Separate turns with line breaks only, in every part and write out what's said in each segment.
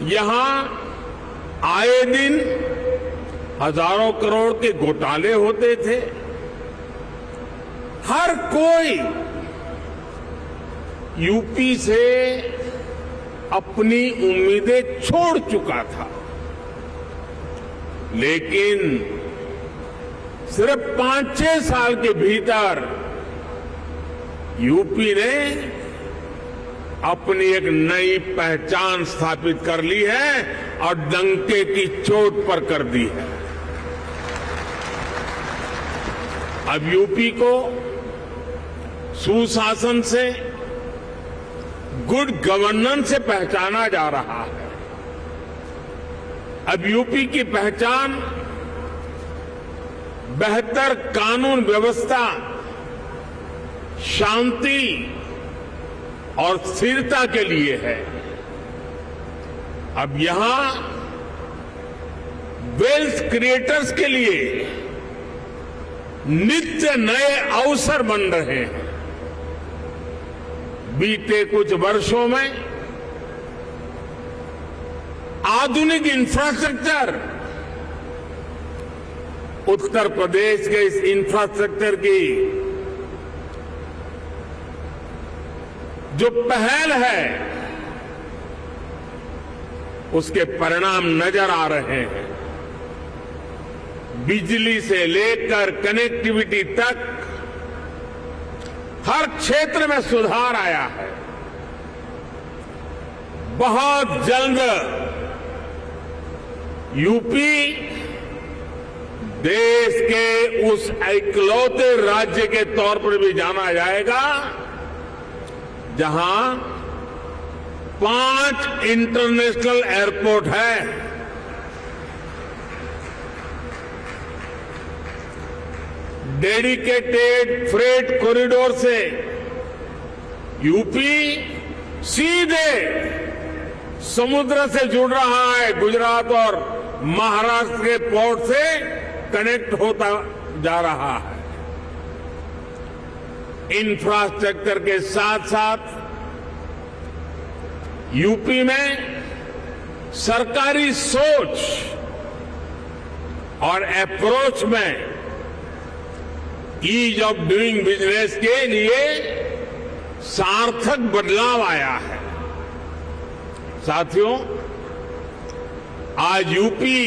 यहां आए दिन हजारों करोड़ के घोटाले होते थे। हर कोई यूपी से अपनी उम्मीदें छोड़ चुका था, लेकिन सिर्फ 5-6 साल के भीतर यूपी ने अपनी एक नई पहचान स्थापित कर ली है और डंके की चोट पर कर दी है। अब यूपी को सुशासन से, गुड गवर्नेंस से पहचाना जा रहा है। अब यूपी की पहचान बेहतर कानून व्यवस्था, शांति और स्थिरता के लिए है। अब यहां वेल्थ क्रिएटर्स के लिए नित्य नए अवसर बन रहे हैं। बीते कुछ वर्षों में आधुनिक इंफ्रास्ट्रक्चर, उत्तर प्रदेश के इस इंफ्रास्ट्रक्चर की जो पहल है, उसके परिणाम नजर आ रहे हैं। बिजली से लेकर कनेक्टिविटी तक हर क्षेत्र में सुधार आया है। बहुत जल्द यूपी देश के उस इकलौते राज्य के तौर पर भी जाना जाएगा जहां 5 इंटरनेशनल एयरपोर्ट है। डेडिकेटेड फ्रेट कॉरिडोर से यूपी सीधे समुद्र से जुड़ रहा है। गुजरात और महाराष्ट्र के पोर्ट से कनेक्ट होता जा रहा है। इंफ्रास्ट्रक्चर के साथ साथ यूपी में सरकारी सोच और अप्रोच में ईज ऑफ डूइंग बिजनेस के लिए सार्थक बदलाव आया है। साथियों, आज यूपी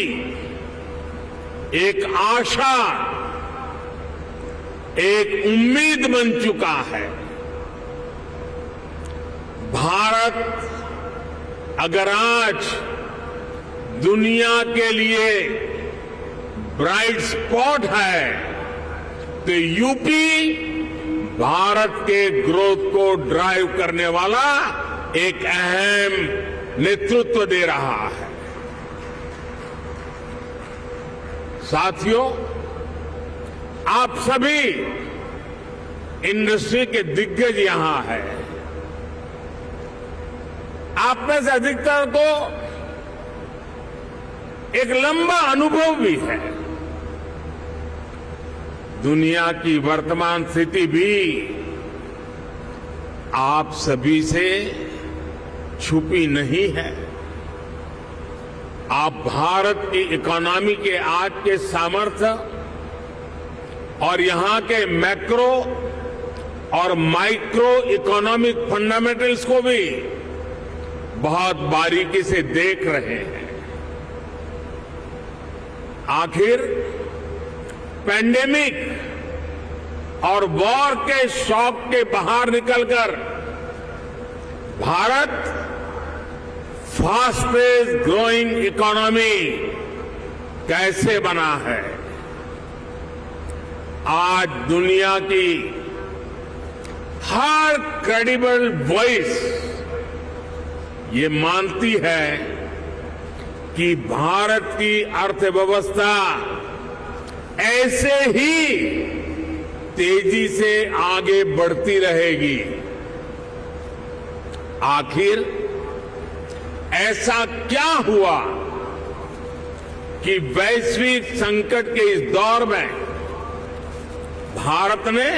एक आशा, एक उम्मीद बन चुका है। भारत अगर आज दुनिया के लिए ब्राइट स्पॉट है, तो यूपी भारत के ग्रोथ को ड्राइव करने वाला एक अहम नेतृत्व दे रहा है। साथियों, आप सभी इंडस्ट्री के दिग्गज यहां हैं। आप में से अधिकतर को एक लंबा अनुभव भी है। दुनिया की वर्तमान स्थिति भी आप सभी से छुपी नहीं है। आप भारत की इकोनॉमी के आज के सामर्थ्य और यहां के मैक्रो और माइक्रो इकोनॉमिक फंडामेंटल्स को भी बहुत बारीकी से देख रहे हैं। आखिर पैंडेमिक और वॉर के शॉक के बाहर निकलकर भारत फास्टेस्ट ग्रोइंग इकोनॉमी कैसे बना है? आज दुनिया की हर क्रेडिबल वॉइस ये मानती है कि भारत की अर्थव्यवस्था ऐसे ही तेजी से आगे बढ़ती रहेगी। आखिर ऐसा क्या हुआ कि वैश्विक संकट के इस दौर में भारत ने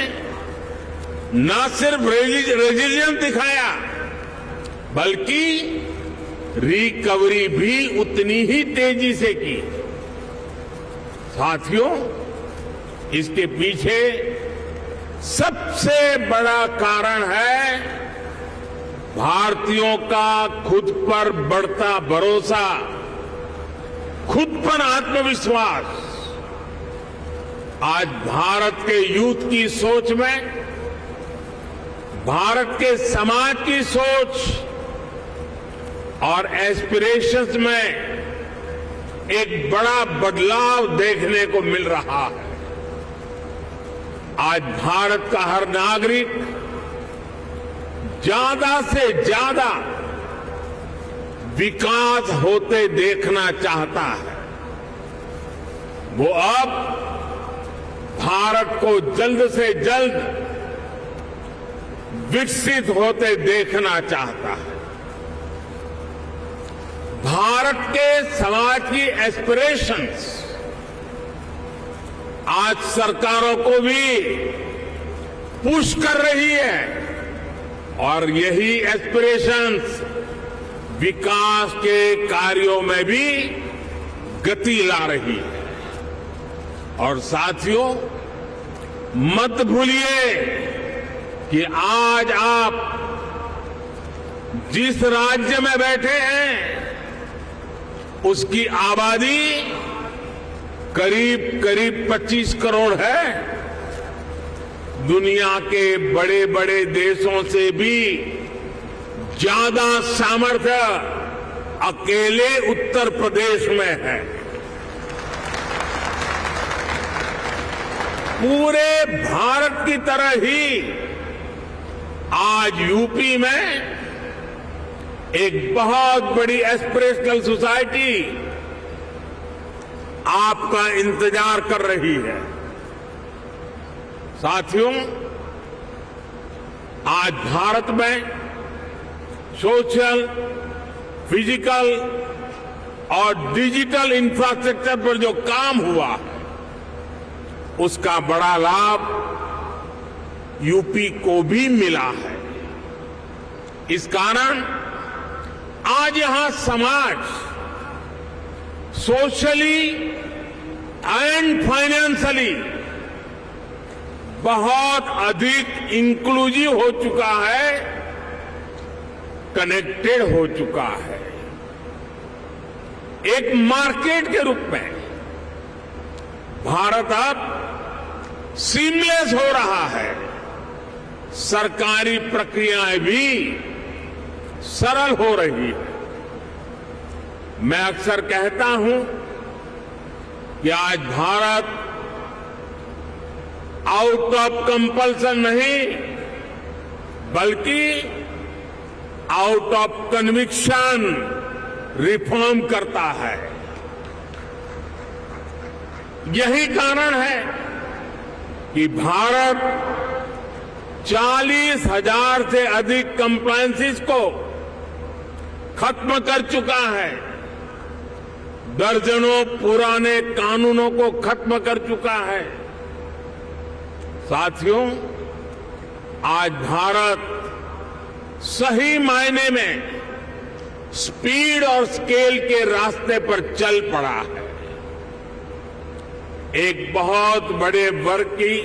न सिर्फ रेजिलियंस दिखाया, बल्कि रिकवरी भी उतनी ही तेजी से की। साथियों, इसके पीछे सबसे बड़ा कारण है भारतीयों का खुद पर बढ़ता भरोसा, खुद पर आत्मविश्वास। आज भारत के यूथ की सोच में, भारत के समाज की सोच और एस्पिरेशंस में एक बड़ा बदलाव देखने को मिल रहा है। आज भारत का हर नागरिक ज्यादा से ज्यादा विकास होते देखना चाहता है। वो अब भारत को जल्द से जल्द विकसित होते देखना चाहता है। भारत के समाज की एस्पिरेशंस आज सरकारों को भी पुश कर रही है और यही एस्पिरेशंस विकास के कार्यों में भी गति ला रही है। और साथियों, मत भूलिए कि आज आप जिस राज्य में बैठे हैं उसकी आबादी करीब करीब 25 करोड़ है। दुनिया के बड़े बड़े देशों से भी ज्यादा सामर्थ्य अकेले उत्तर प्रदेश में है। पूरे भारत की तरह ही आज यूपी में एक बहुत बड़ी एस्पिरेशनल सोसाइटी आपका इंतजार कर रही है। साथियों, आज भारत में सोशल, फिजिकल और डिजिटल इंफ्रास्ट्रक्चर पर जो काम हुआ है उसका बड़ा लाभ यूपी को भी मिला है। इस कारण आज यहां समाज सोशली एंड फाइनेंशियली बहुत अधिक इंक्लूसिव हो चुका है, कनेक्टेड हो चुका है। एक मार्केट के रूप में भारत अब सीमलेस हो रहा है। सरकारी प्रक्रियाएं भी सरल हो रही है। मैं अक्सर कहता हूं कि आज भारत आउट ऑफ कंपल्सन नहीं बल्कि आउट ऑफ कन्विक्शन रिफॉर्म करता है। यही कारण है कि भारत 40,000 से अधिक कंप्लायंसेस को खत्म कर चुका है, दर्जनों पुराने कानूनों को खत्म कर चुका है। साथियों, आज भारत सही मायने में स्पीड और स्केल के रास्ते पर चल पड़ा है। एक बहुत बड़े वर्ग की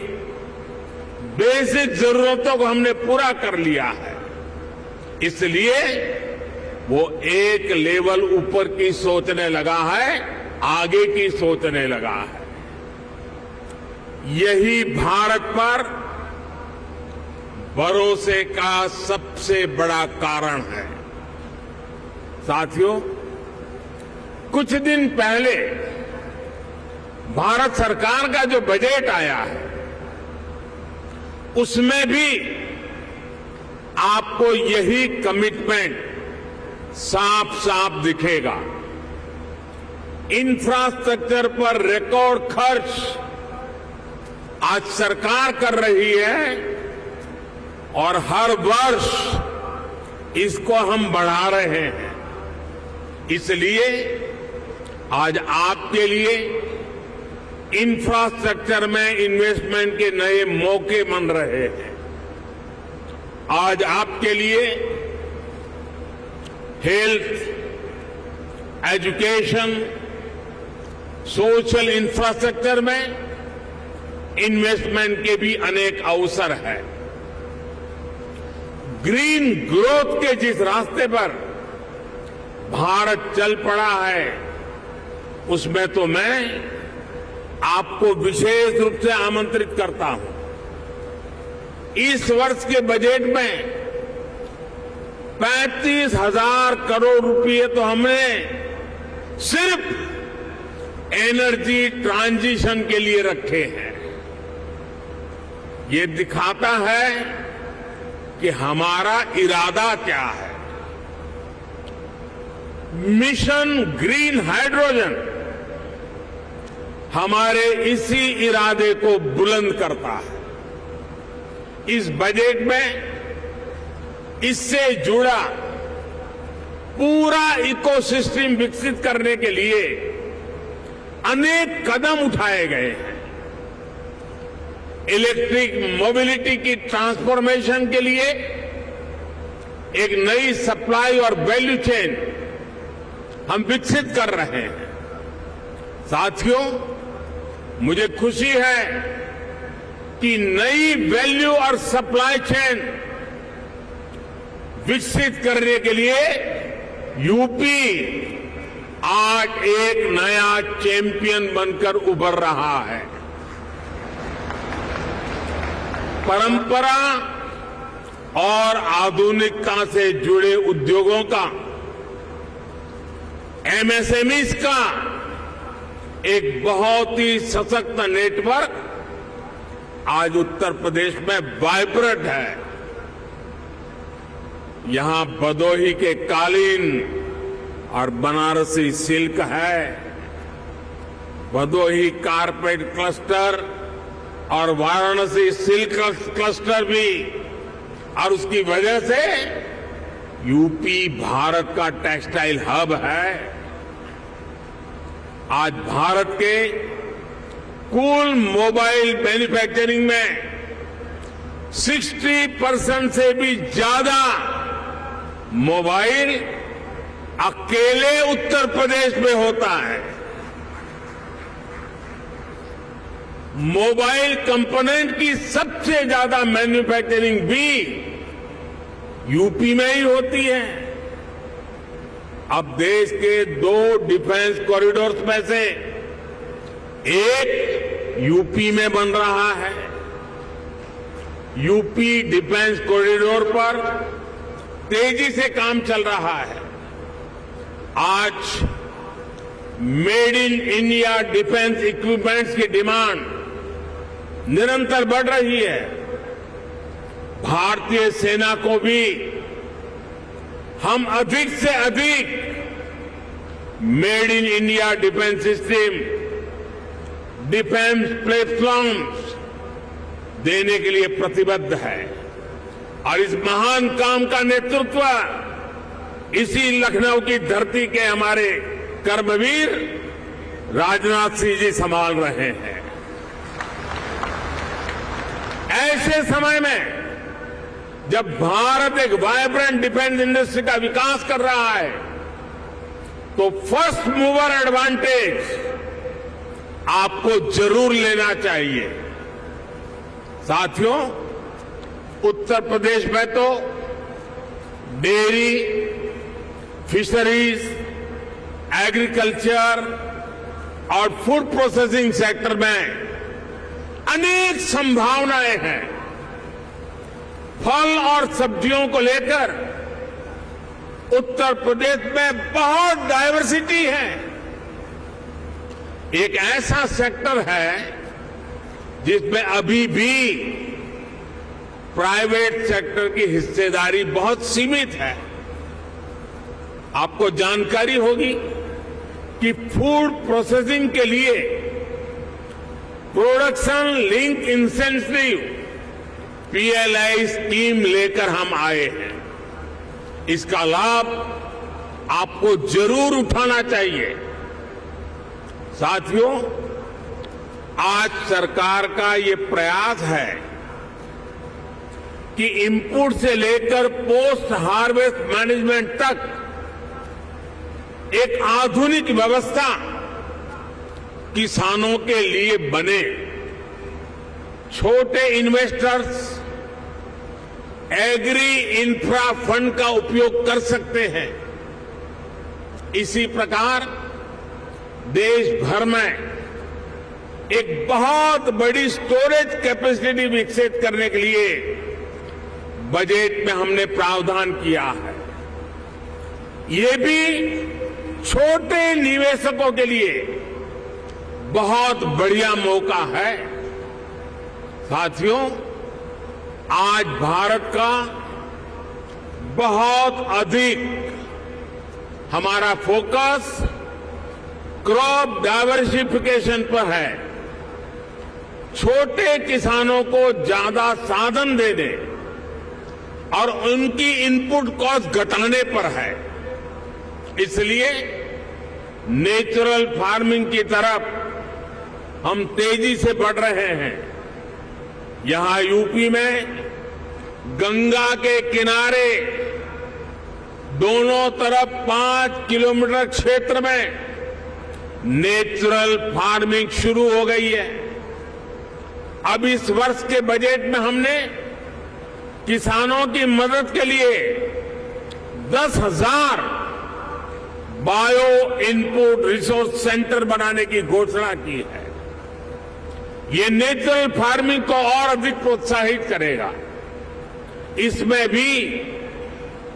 बेसिक जरूरतों को हमने पूरा कर लिया है, इसलिए वो एक लेवल ऊपर की सोचने लगा है, आगे की सोचने लगा है। यही भारत पर भरोसे का सबसे बड़ा कारण है। साथियों, कुछ दिन पहले भारत सरकार का जो बजट आया है उसमें भी आपको यही कमिटमेंट साफ साफ दिखेगा। इंफ्रास्ट्रक्चर पर रिकॉर्ड खर्च आज सरकार कर रही है और हर वर्ष इसको हम बढ़ा रहे हैं। इसलिए आज आपके लिए इंफ्रास्ट्रक्चर में इन्वेस्टमेंट के नए मौके बन रहे हैं। आज आपके लिए हेल्थ, एजुकेशन, सोशल इंफ्रास्ट्रक्चर में इन्वेस्टमेंट के भी अनेक अवसर हैं। ग्रीन ग्रोथ के जिस रास्ते पर भारत चल पड़ा है, उसमें तो मैं आपको विशेष रूप से आमंत्रित करता हूं। इस वर्ष के बजट में 35,000 करोड़ रुपए तो हमने सिर्फ एनर्जी ट्रांजिशन के लिए रखे हैं। ये दिखाता है कि हमारा इरादा क्या है। मिशन ग्रीन हाइड्रोजन हमारे इसी इरादे को बुलंद करता है। इस बजट में इससे जुड़ा पूरा इकोसिस्टम विकसित करने के लिए अनेक कदम उठाए गए हैं। इलेक्ट्रिक मोबिलिटी की ट्रांसफॉर्मेशन के लिए एक नई सप्लाई और वैल्यू चेन हम विकसित कर रहे हैं। साथियों, मुझे खुशी है कि नई वैल्यू और सप्लाई चेन विकसित करने के लिए यूपी आज एक नया चैंपियन बनकर उभर रहा है। परंपरा और आधुनिकता से जुड़े उद्योगों का, एमएसएमईज का एक बहुत ही सशक्त नेटवर्क आज उत्तर प्रदेश में वाइब्रेंट है। यहां भदोही के कालीन और बनारसी सिल्क है, भदोही कारपेट क्लस्टर और वाराणसी सिल्क क्लस्टर भी, और उसकी वजह से यूपी भारत का टेक्सटाइल हब है। आज भारत के कुल मोबाइल मैन्युफैक्चरिंग में 60% से भी ज्यादा मोबाइल अकेले उत्तर प्रदेश में होता है। मोबाइल कंपोनेंट की सबसे ज्यादा मैन्युफैक्चरिंग भी यूपी में ही होती है। अब देश के 2 डिफेंस कॉरिडोर्स में से एक यूपी में बन रहा है। यूपी डिफेंस कॉरिडोर पर तेजी से काम चल रहा है। आज made in India defence equipments की डिमांड निरंतर बढ़ रही है। भारतीय सेना को भी हम अधिक से अधिक made in India defence system, defence platforms देने के लिए प्रतिबद्ध है। और इस महान काम का नेतृत्व इसी लखनऊ की धरती के हमारे कर्मवीर राजनाथ सिंह जी संभाल रहे हैं। ऐसे समय में जब भारत एक वाइब्रेंट डिफेंस इंडस्ट्री का विकास कर रहा है, तो फर्स्ट मूवर एडवांटेज आपको जरूर लेना चाहिए। साथियों, उत्तर प्रदेश में तो डेयरी, फिशरीज, एग्रीकल्चर और फूड प्रोसेसिंग सेक्टर में अनेक संभावनाएं हैं। फल और सब्जियों को लेकर उत्तर प्रदेश में बहुत डायवर्सिटी है। एक ऐसा सेक्टर है जिसमें अभी भी प्राइवेट सेक्टर की हिस्सेदारी बहुत सीमित है। आपको जानकारी होगी कि फूड प्रोसेसिंग के लिए production link incentive PLI scheme लेकर हम आए हैं। इसका लाभ आपको जरूर उठाना चाहिए। साथियों, आज सरकार का ये प्रयास है कि इनपुट से लेकर पोस्ट हार्वेस्ट मैनेजमेंट तक एक आधुनिक व्यवस्था किसानों के लिए बने। छोटे इन्वेस्टर्स एग्री इंफ्रा फंड का उपयोग कर सकते हैं। इसी प्रकार देश भर में एक बहुत बड़ी स्टोरेज कैपेसिटी विकसित करने के लिए बजट में हमने प्रावधान किया है। ये भी छोटे निवेशकों के लिए बहुत बढ़िया मौका है। साथियों, आज भारत का बहुत अधिक हमारा फोकस क्रॉप डाइवर्सिफिकेशन पर है। छोटे किसानों को ज्यादा साधन देने और उनकी इनपुट कॉस्ट घटाने पर है। इसलिए नेचुरल फार्मिंग की तरफ हम तेजी से बढ़ रहे हैं। यहां यूपी में गंगा के किनारे दोनों तरफ 5 किलोमीटर क्षेत्र में नेचुरल फार्मिंग शुरू हो गई है। अब इस वर्ष के बजट में हमने किसानों की मदद के लिए 10,000 बायो इनपुट रिसोर्स सेंटर बनाने की घोषणा की है। ये नेचुरल फार्मिंग को और अधिक प्रोत्साहित करेगा। इसमें भी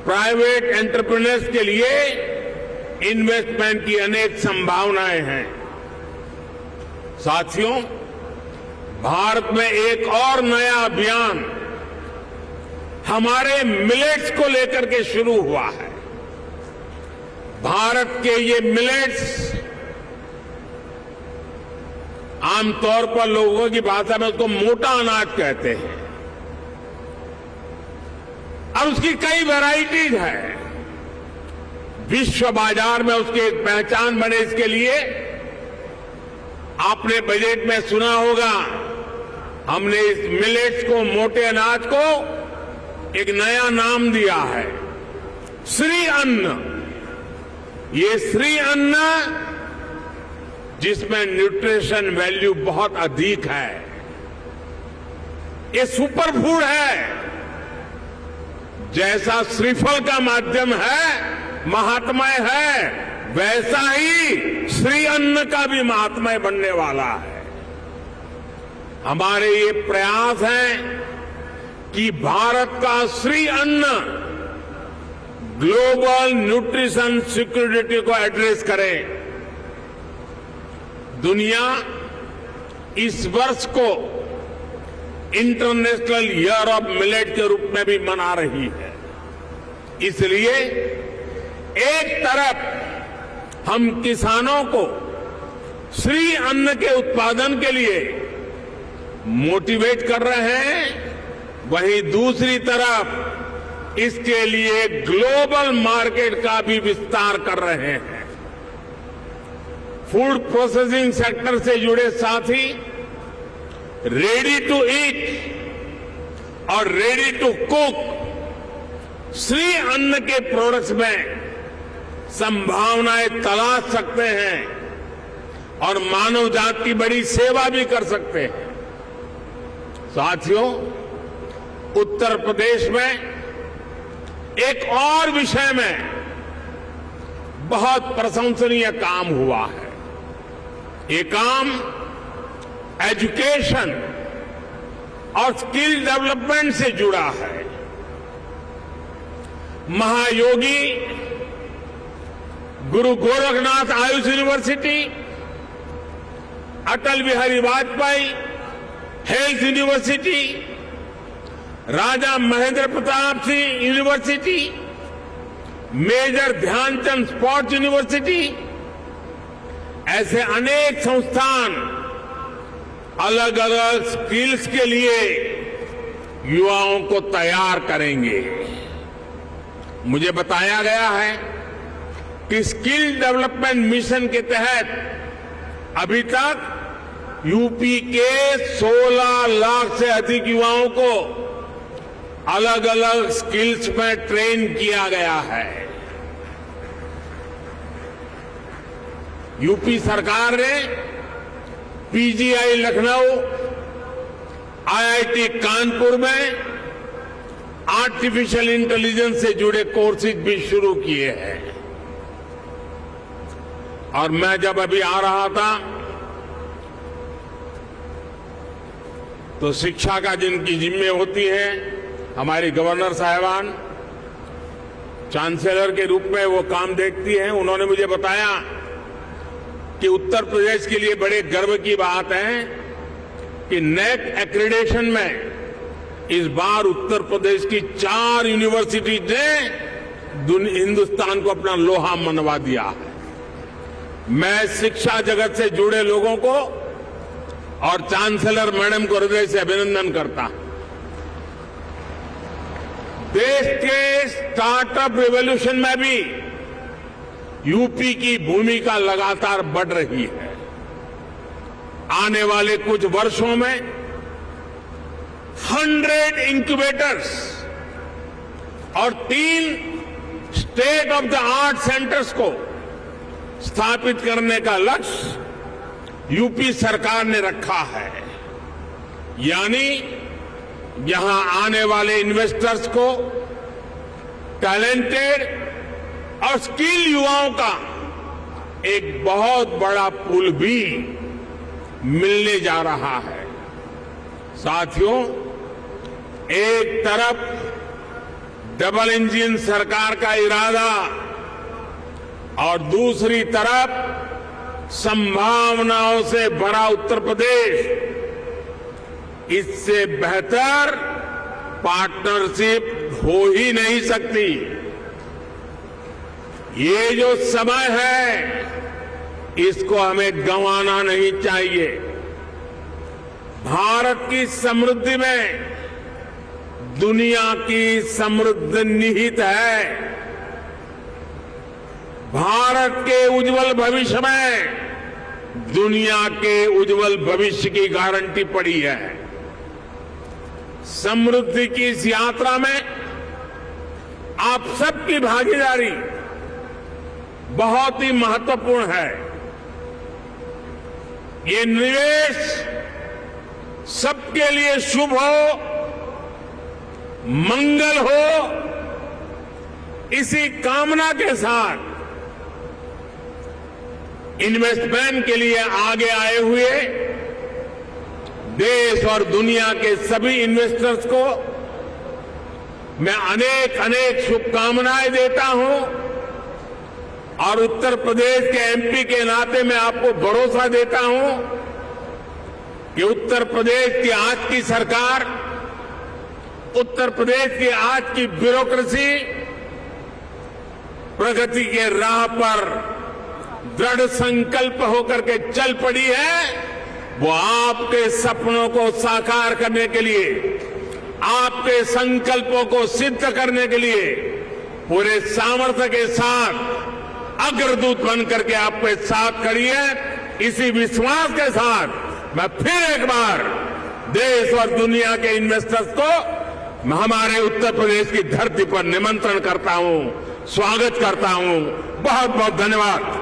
प्राइवेट एंटरप्रेन्योर्स के लिए इन्वेस्टमेंट की अनेक संभावनाएं हैं। साथियों, भारत में एक और नया अभियान हमारे मिलेट्स को लेकर के शुरू हुआ है। भारत के ये मिलेट्स आमतौर पर लोगों की भाषा में उसको मोटा अनाज कहते हैं और उसकी कई वैरायटीज है। विश्व बाजार में उसकी एक पहचान बने, इसके लिए आपने बजट में सुना होगा, हमने इस मिलेट्स को, मोटे अनाज को एक नया नाम दिया है, श्री अन्न। ये श्री अन्न जिसमें न्यूट्रिशन वैल्यू बहुत अधिक है। ये सुपर फूड है। जैसा श्रीफल का माध्यम है, महात्मय है, वैसा ही श्री अन्न का भी महात्मय बनने वाला है। हमारे ये प्रयास हैं कि भारत का श्री अन्न ग्लोबल न्यूट्रिशन सिक्योरिटी को एड्रेस करे। दुनिया इस वर्ष को इंटरनेशनल ईयर ऑफ मिलेट के रूप में भी मना रही है। इसलिए एक तरफ हम किसानों को श्री अन्न के उत्पादन के लिए मोटिवेट कर रहे हैं, वहीं दूसरी तरफ इसके लिए ग्लोबल मार्केट का भी विस्तार कर रहे हैं। फूड प्रोसेसिंग सेक्टर से जुड़े साथी रेडी टू ईट और रेडी टू कुक श्री अन्न के प्रोडक्ट्स में संभावनाएं तलाश सकते हैं और मानव जाति की बड़ी सेवा भी कर सकते हैं। साथियों, उत्तर प्रदेश में एक और विषय में बहुत प्रशंसनीय काम हुआ है। ये काम एजुकेशन और स्किल डेवलपमेंट से जुड़ा है। Mahayogi Guru Gorakhnath Ayush university, Atal Bihari Vajpayee health university, Raja Mahendra Pratap Singh university, major Dhyanchand sports university, ऐसे अनेक संस्थान अलग अलग स्किल्स के लिए युवाओं को तैयार करेंगे। मुझे बताया गया है कि स्किल डेवलपमेंट मिशन के तहत अभी तक यूपी के 16 लाख से अधिक युवाओं को अलग अलग स्किल्स में ट्रेन किया गया है। यूपी सरकार ने पीजीआई लखनऊ, आईआईटी कानपुर में आर्टिफिशियल इंटेलिजेंस से जुड़े कोर्सेज भी शुरू किए हैं। और मैं जब अभी आ रहा था तो शिक्षा का जिनकी जिम्मे होती है, हमारी गवर्नर साहिबान चांसलर के रूप में वो काम देखती हैं, उन्होंने मुझे बताया कि उत्तर प्रदेश के लिए बड़े गर्व की बात है कि नेक एक्रेडिटेशन में इस बार उत्तर प्रदेश की 4 यूनिवर्सिटी ने हिंदुस्तान को अपना लोहा मनवा दिया है। मैं शिक्षा जगत से जुड़े लोगों को और चांसलर मैडम को हृदय से अभिनंदन करता हूं। देश के स्टार्टअप रिवॉल्यूशन में भी यूपी की भूमिका लगातार बढ़ रही है। आने वाले कुछ वर्षों में 100 इंक्यूबेटर्स और 3 state of the art centres को स्थापित करने का लक्ष्य यूपी सरकार ने रखा है। यानी यहां आने वाले इन्वेस्टर्स को टैलेंटेड और स्किल युवाओं का एक बहुत बड़ा पूल भी मिलने जा रहा है। साथियों, एक तरफ डबल इंजन सरकार का इरादा और दूसरी तरफ संभावनाओं से भरा उत्तर प्रदेश, इससे बेहतर पार्टनरशिप हो ही नहीं सकती। ये जो समय है इसको हमें गंवाना नहीं चाहिए। भारत की समृद्धि में दुनिया की समृद्धि निहित है। भारत के उज्जवल भविष्य में दुनिया के उज्जवल भविष्य की गारंटी पड़ी है। समृद्धि की इस यात्रा में आप सबकी भागीदारी बहुत ही महत्वपूर्ण है। ये निवेश सबके लिए शुभ हो, मंगल हो, इसी कामना के साथ इन्वेस्टमेंट के लिए आगे आए हुए देश और दुनिया के सभी इन्वेस्टर्स को मैं अनेक अनेक शुभकामनाएं देता हूं और उत्तर प्रदेश के एमपी के नाते मैं आपको भरोसा देता हूं कि उत्तर प्रदेश की आज की सरकार, उत्तर प्रदेश की आज की ब्यूरोक्रेसी प्रगति के राह पर दृढ़ संकल्प होकर के चल पड़ी है। वो आपके सपनों को साकार करने के लिए, आपके संकल्पों को सिद्ध करने के लिए पूरे सामर्थ्य के साथ अग्रदूत बनकर के आपके साथ खड़ी है। इसी विश्वास के साथ मैं फिर एक बार देश और दुनिया के इन्वेस्टर्स को हमारे उत्तर प्रदेश की धरती पर निमंत्रण करता हूं, स्वागत करता हूं। बहुत बहुत धन्यवाद।